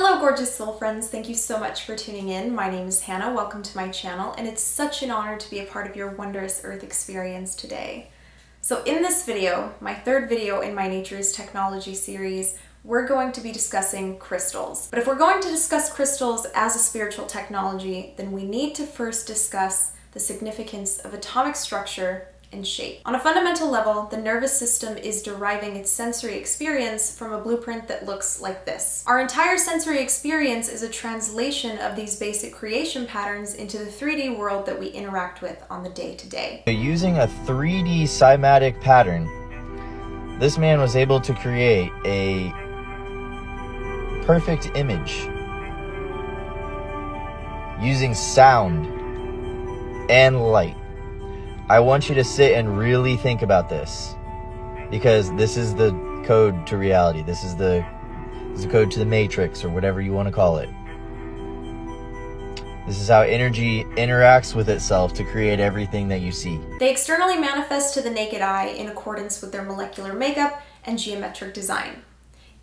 Hello gorgeous soul friends, thank you so much for tuning in. My name is Hannah, welcome to my channel, and it's such an honor to be a part of your wondrous earth experience today. So in this video, my third video in my Nature's Technology series, we're going to be discussing crystals. But if we're going to discuss crystals as a spiritual technology, then we need to first discuss the significance of atomic structure and shape. On a fundamental level, the nervous system is deriving its sensory experience from a blueprint that looks like this. Our entire sensory experience is a translation of these basic creation patterns into the 3D world that we interact with on the day-to-day. Using a 3D cymatic pattern, this man was able to create a perfect image using sound and light. I want you to sit and really think about this, because this is the code to reality. This is the code to the matrix, or whatever you want to call it. This is how energy interacts with itself to create everything that you see. They externally manifest to the naked eye in accordance with their molecular makeup and geometric design.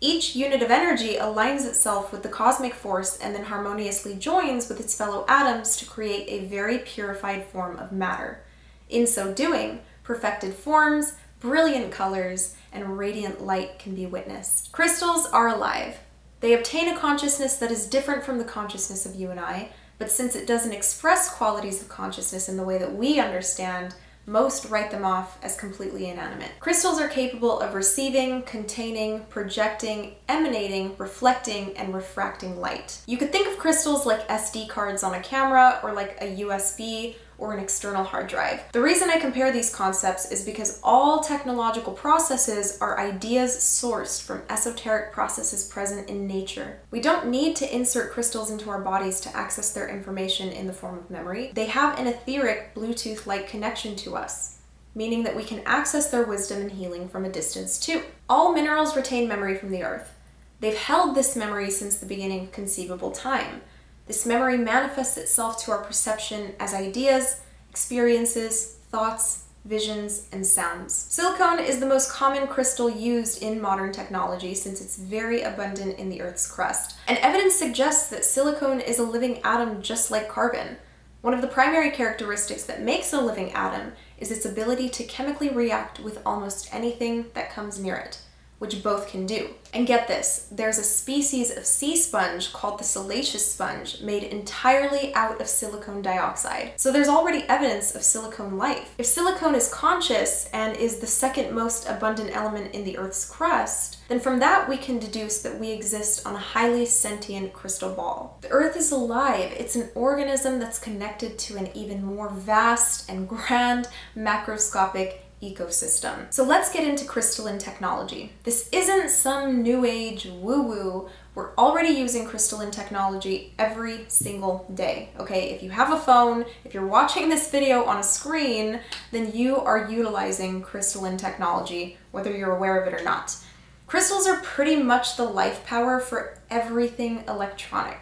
Each unit of energy aligns itself with the cosmic force and then harmoniously joins with its fellow atoms to create a very purified form of matter. In so doing, perfected forms, brilliant colors, and radiant light can be witnessed. Crystals are alive. They obtain a consciousness that is different from the consciousness of you and I, but since it doesn't express qualities of consciousness in the way that we understand, most write them off as completely inanimate. Crystals are capable of receiving, containing, projecting, emanating, reflecting, and refracting light. You could think of crystals like SD cards on a camera, or like a USB, or an external hard drive. The reason I compare these concepts is because all technological processes are ideas sourced from esoteric processes present in nature. We don't need to insert crystals into our bodies to access their information in the form of memory. They have an etheric, Bluetooth-like connection to us, meaning that we can access their wisdom and healing from a distance too. All minerals retain memory from the earth. They've held this memory since the beginning of conceivable time. This memory manifests itself to our perception as ideas, experiences, thoughts, visions, and sounds. Silicone is the most common crystal used in modern technology since it's very abundant in the Earth's crust. And evidence suggests that silicone is a living atom just like carbon. One of the primary characteristics that makes a living atom is its ability to chemically react with almost anything that comes near it, which both can do. And get this, there's a species of sea sponge called the siliceous sponge made entirely out of silicone dioxide. So there's already evidence of silicone life. If silicone is conscious and is the second most abundant element in the Earth's crust, then from that we can deduce that we exist on a highly sentient crystal ball. The Earth is alive. It's an organism that's connected to an even more vast and grand macroscopic ecosystem. So let's get into crystalline technology. This isn't some new age woo-woo. We're already using crystalline technology every single day, okay? If you have a phone, if you're watching this video on a screen, then you are utilizing crystalline technology, whether you're aware of it or not. Crystals are pretty much the life power for everything electronic.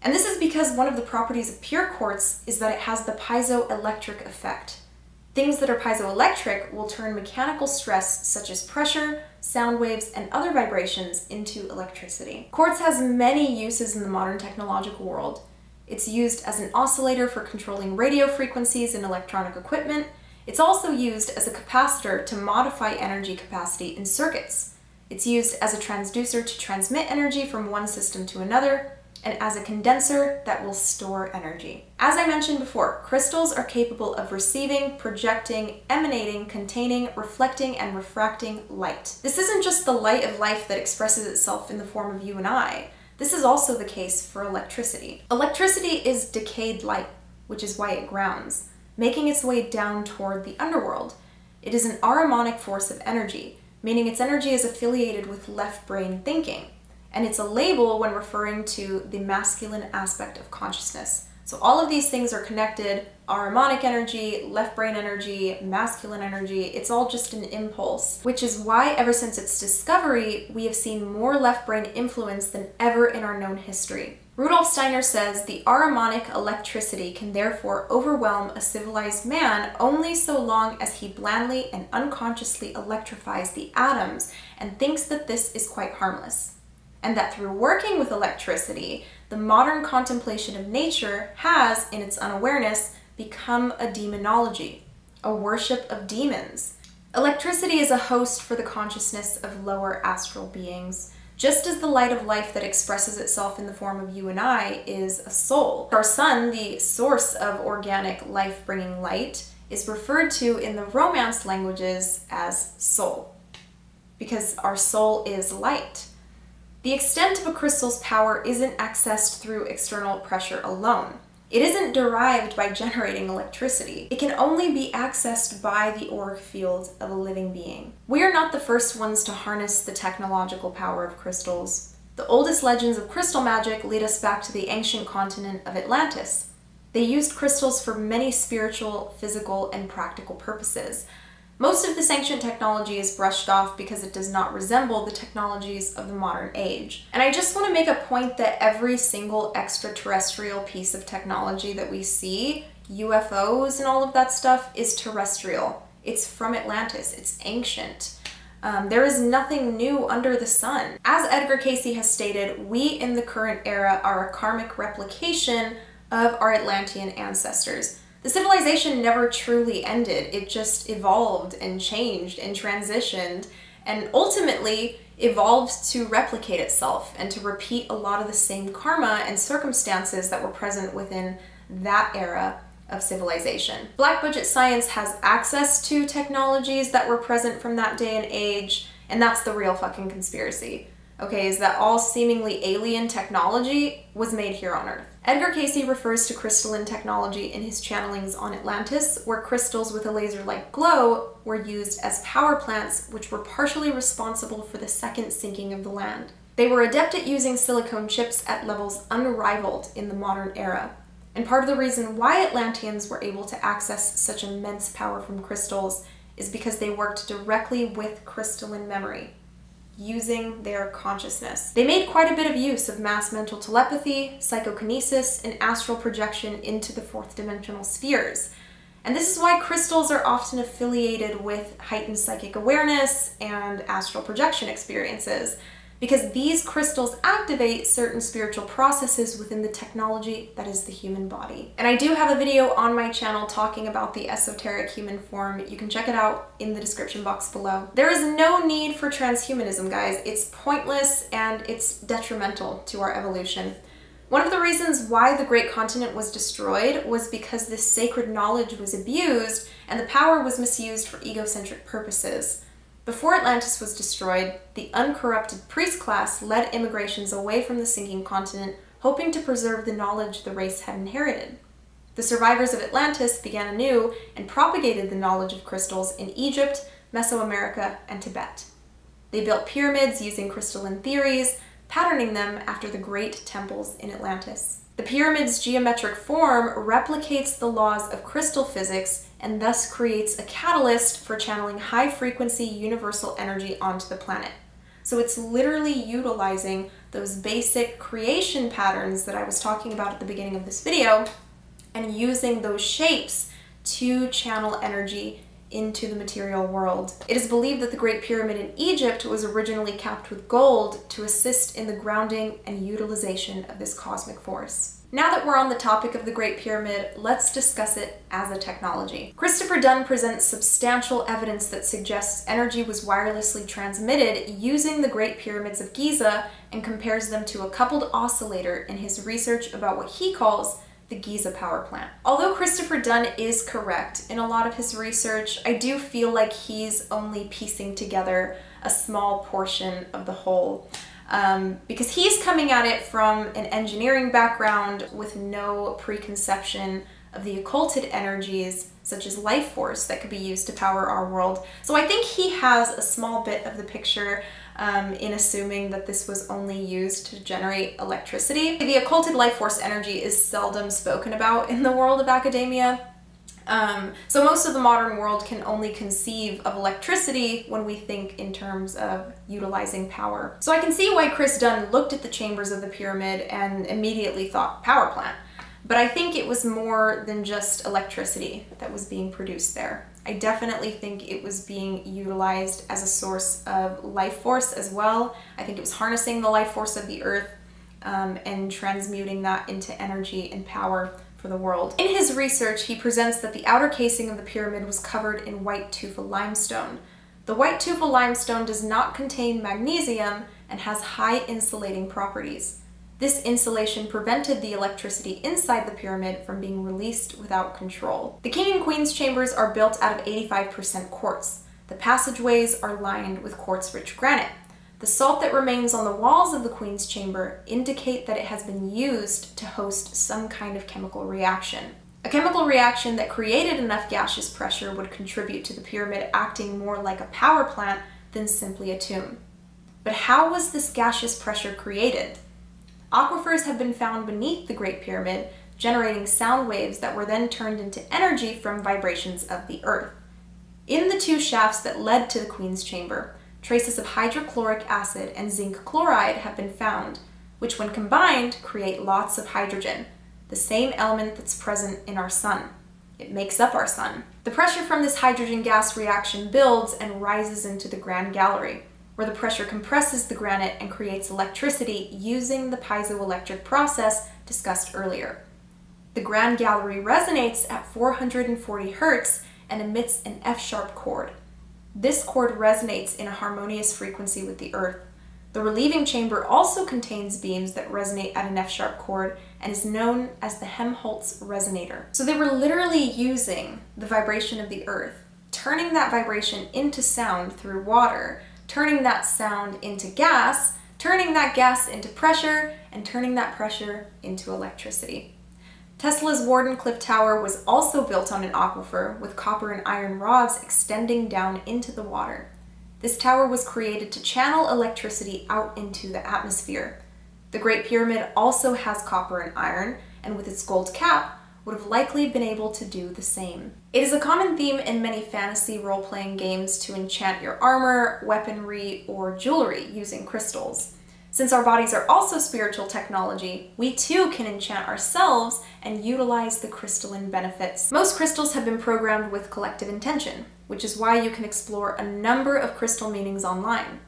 And this is because one of the properties of pure quartz is that it has the piezoelectric effect. Things that are piezoelectric will turn mechanical stress such as pressure, sound waves, and other vibrations into electricity. Quartz has many uses in the modern technological world. It's used as an oscillator for controlling radio frequencies in electronic equipment. It's also used as a capacitor to modify energy capacity in circuits. It's used as a transducer to transmit energy from one system to another, and as a condenser that will store energy. As I mentioned before, crystals are capable of receiving, projecting, emanating, containing, reflecting, and refracting light. This isn't just the light of life that expresses itself in the form of you and I. This is also the case for electricity. Electricity is decayed light, which is why it grounds, making its way down toward the underworld. It is an harmonic force of energy, meaning its energy is affiliated with left brain thinking. And it's a label when referring to the masculine aspect of consciousness. So all of these things are connected: harmonic energy, left brain energy, masculine energy. It's all just an impulse, which is why ever since its discovery, we have seen more left brain influence than ever in our known history. Rudolf Steiner says the harmonic electricity can therefore overwhelm a civilized man only so long as he blandly and unconsciously electrifies the atoms and thinks that this is quite harmless. and that through working with electricity, the modern contemplation of nature has, in its unawareness, become a demonology, a worship of demons. Electricity is a host for the consciousness of lower astral beings, just as the light of life that expresses itself in the form of you and I is a soul. Our sun, the source of organic life-bringing light, is referred to in the Romance languages as soul, because our soul is light. The extent of a crystal's power isn't accessed through external pressure alone. It isn't derived by generating electricity. It can only be accessed by the auric field of a living being. We are not the first ones to harness the technological power of crystals. The oldest legends of crystal magic lead us back to the ancient continent of Atlantis. They used crystals for many spiritual, physical, and practical purposes. Most of this ancient technology is brushed off because it does not resemble the technologies of the modern age. And I just want to make a point that every single extraterrestrial piece of technology that we see, UFOs and all of that stuff, is terrestrial. It's from Atlantis. It's ancient. There is nothing new under the sun. As Edgar Cayce has stated, we in the current era are a karmic replication of our Atlantean ancestors. The civilization never truly ended. It just evolved and changed and transitioned and ultimately evolved to replicate itself and to repeat a lot of the same karma and circumstances that were present within that era of civilization. Black budget science has access to technologies that were present from that day and age, and that's the real fucking conspiracy. Okay, is that all seemingly alien technology was made here on Earth. Edgar Cayce refers to crystalline technology in his channelings on Atlantis, where crystals with a laser-like glow were used as power plants, which were partially responsible for the second sinking of the land. They were adept at using silicone chips at levels unrivaled in the modern era. And part of the reason why Atlanteans were able to access such immense power from crystals is because they worked directly with crystalline memory, using their consciousness. They made quite a bit of use of mass mental telepathy, psychokinesis, and astral projection into the fourth dimensional spheres. And this is why crystals are often affiliated with heightened psychic awareness and astral projection experiences, because these crystals activate certain spiritual processes within the technology that is the human body. And I do have a video on my channel talking about the esoteric human form. You can check it out in the description box below. There is no need for transhumanism, guys. It's pointless and it's detrimental to our evolution. One of the reasons why the Great Continent was destroyed was because this sacred knowledge was abused and the power was misused for egocentric purposes. Before Atlantis was destroyed, the uncorrupted priest class led immigrations away from the sinking continent, hoping to preserve the knowledge the race had inherited. The survivors of Atlantis began anew and propagated the knowledge of crystals in Egypt, Mesoamerica, and Tibet. They built pyramids using crystalline theories, patterning them after the great temples in Atlantis. The pyramid's geometric form replicates the laws of crystal physics and thus creates a catalyst for channeling high-frequency universal energy onto the planet. So it's literally utilizing those basic creation patterns that I was talking about at the beginning of this video and using those shapes to channel energy into the material world. It is believed that the Great Pyramid in Egypt was originally capped with gold to assist in the grounding and utilization of this cosmic force. Now that we're on the topic of the Great Pyramid, let's discuss it as a technology. Christopher Dunn presents substantial evidence that suggests energy was wirelessly transmitted using the Great Pyramids of Giza and compares them to a coupled oscillator in his research about what he calls the Giza PowerPlant. Although Christopher Dunn is correct in a lot of his research, I do feel like he's only piecing together a small portion of the whole. Because he's coming at it from an engineering background with no preconception of the occulted energies such as life force that could be used to power our world. So I think he has a small bit of the picture in assuming that this was only used to generate electricity. The occulted life force energy is seldom spoken about in the world of academia. So most of the modern world can only conceive of electricity when we think in terms of utilizing power. So I can see why Chris Dunn looked at the chambers of the pyramid and immediately thought power plant. But I think it was more than just electricity that was being produced there. I definitely think it was being utilized as a source of life force as well. I think it was harnessing the life force of the earth and transmuting that into energy and power for the world. In his research, he presents that the outer casing of the pyramid was covered in white tufa limestone. The white tufa limestone does not contain magnesium and has high insulating properties. This insulation prevented the electricity inside the pyramid from being released without control. The king and queen's chambers are built out of 85% quartz. The passageways are lined with quartz-rich granite. The salt that remains on the walls of the queen's chamber indicate that it has been used to host some kind of chemical reaction. A chemical reaction that created enough gaseous pressure would contribute to the pyramid acting more like a power plant than simply a tomb. But how was this gaseous pressure created? Aquifers have been found beneath the Great Pyramid, generating sound waves that were then turned into energy from vibrations of the earth. In the two shafts that led to the Queen's Chamber, traces of hydrochloric acid and zinc chloride have been found, which when combined create lots of hydrogen, the same element that's present in our sun. It makes up our sun. The pressure from this hydrogen gas reaction builds and rises into the Grand Gallery, where the pressure compresses the granite and creates electricity using the piezoelectric process discussed earlier. The Grand Gallery resonates at 440 Hz and emits an F-sharp chord. This chord resonates in a harmonious frequency with the Earth. The relieving chamber also contains beams that resonate at an F-sharp chord and is known as the Helmholtz resonator. So they were literally using the vibration of the Earth, turning that vibration into sound through water, turning that sound into gas, turning that gas into pressure, and turning that pressure into electricity. Tesla's Wardenclyffe Tower was also built on an aquifer with copper and iron rods extending down into the water. This tower was created to channel electricity out into the atmosphere. The Great Pyramid also has copper and iron, and with its gold cap, would have likely been able to do the same. It is a common theme in many fantasy role-playing games to enchant your armor, weaponry, or jewelry using crystals. Since our bodies are also spiritual technology, we too can enchant ourselves and utilize the crystalline benefits. Most crystals have been programmed with collective intention, which is why you can explore a number of crystal meanings online.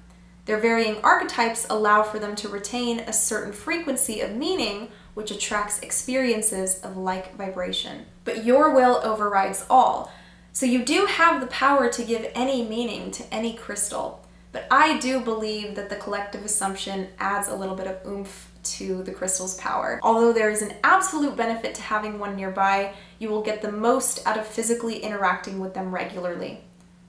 Their varying archetypes allow for them to retain a certain frequency of meaning, which attracts experiences of like vibration. But your will overrides all, so you do have the power to give any meaning to any crystal. But I do believe that the collective assumption adds a little bit of oomph to the crystal's power. Although there is an absolute benefit to having one nearby, you will get the most out of physically interacting with them regularly.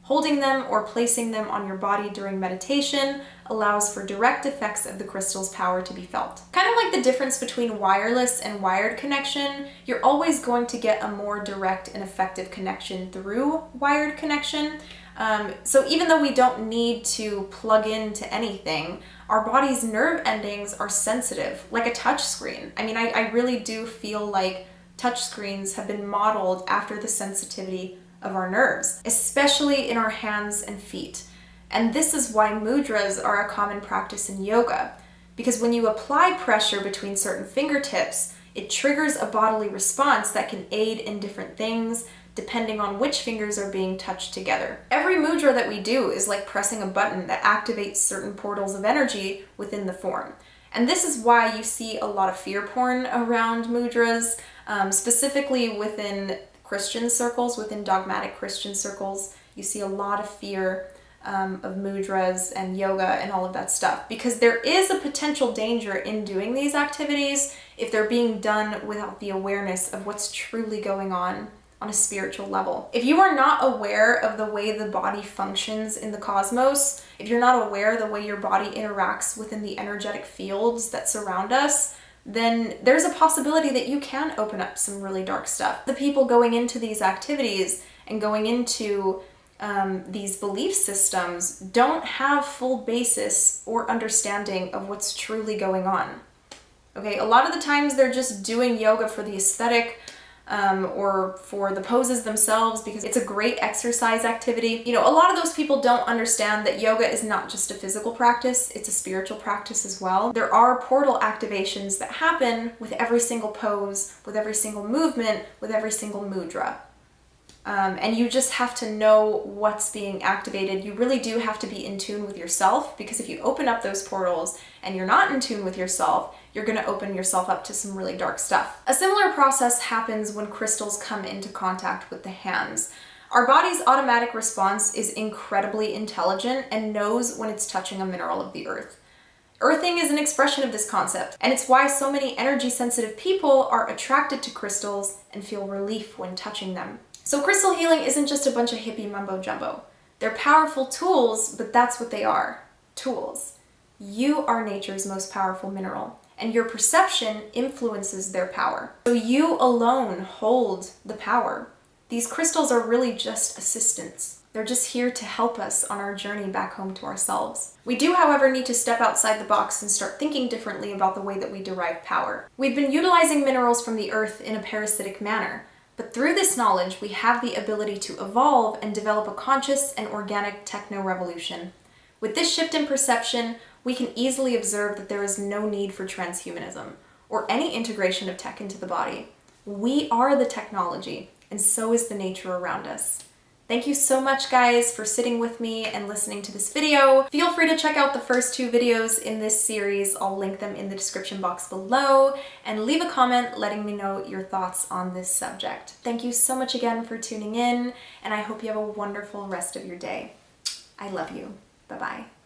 Holding them or placing them on your body during meditation allows for direct effects of the crystal's power to be felt. Kind of like the difference between wireless and wired connection, you're always going to get a more direct and effective connection through wired connection. So even though we don't need to plug into anything, our body's nerve endings are sensitive, like a touch screen. I mean, I really do feel like touch screens have been modeled after the sensitivity of our nerves, especially in our hands and feet. And this is why mudras are a common practice in yoga, because when you apply pressure between certain fingertips, it triggers a bodily response that can aid in different things depending on which fingers are being touched together. Every mudra that we do is like pressing a button that activates certain portals of energy within the form. And this is why you see a lot of fear porn around mudras, specifically within Christian circles, within dogmatic Christian circles. You see a lot of fear of mudras and yoga and all of that stuff, because there is a potential danger in doing these activities if they're being done without the awareness of what's truly going on a spiritual level. If you are not aware of the way the body functions in the cosmos, if you're not aware of the way your body interacts within the energetic fields that surround us, then there's a possibility that you can open up some really dark stuff. The people going into these activities and going into these belief systems don't have full basis or understanding of what's truly going on. Okay, a lot of the times they're just doing yoga for the aesthetic, or for the poses themselves, because it's a great exercise activity. You know, a lot of those people don't understand that yoga is not just a physical practice, it's a spiritual practice as well. There are portal activations that happen with every single pose, with every single movement, with every single mudra. And you just have to know what's being activated. You really do have to be in tune with yourself, because if you open up those portals and you're not in tune with yourself, you're going to open yourself up to some really dark stuff. A similar process happens when crystals come into contact with the hands. Our body's automatic response is incredibly intelligent and knows when it's touching a mineral of the earth. Earthing is an expression of this concept, and it's why so many energy-sensitive people are attracted to crystals and feel relief when touching them. So crystal healing isn't just a bunch of hippie mumbo-jumbo. They're powerful tools, but that's what they are, tools. You are nature's most powerful mineral, and your perception influences their power. So you alone hold the power. These crystals are really just assistants. They're just here to help us on our journey back home to ourselves. We do, however, need to step outside the box and start thinking differently about the way that we derive power. We've been utilizing minerals from the earth in a parasitic manner, but through this knowledge, we have the ability to evolve and develop a conscious and organic techno-revolution. With this shift in perception, we can easily observe that there is no need for transhumanism or any integration of tech into the body. We are the technology, and so is the nature around us. Thank you so much, guys, for sitting with me and listening to this video. Feel free to check out the first 2 videos in this series. I'll link them in the description box below, and leave a comment letting me know your thoughts on this subject. Thank you so much again for tuning in, and I hope you have a wonderful rest of your day. I love you. Bye-bye.